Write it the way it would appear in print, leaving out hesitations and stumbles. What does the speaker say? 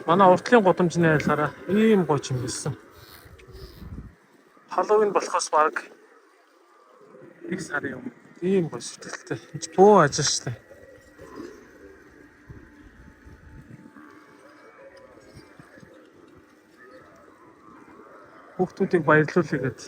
Манай уртлын гудамжны айлаараа ийм гоё юм байсан. Халуугийн болохоос баг нэг сарын юм. Ийм гоё сэтгэлтэй. Бөө ажиглажтай. Хүүхдүүдийг баярлуулъя гэж.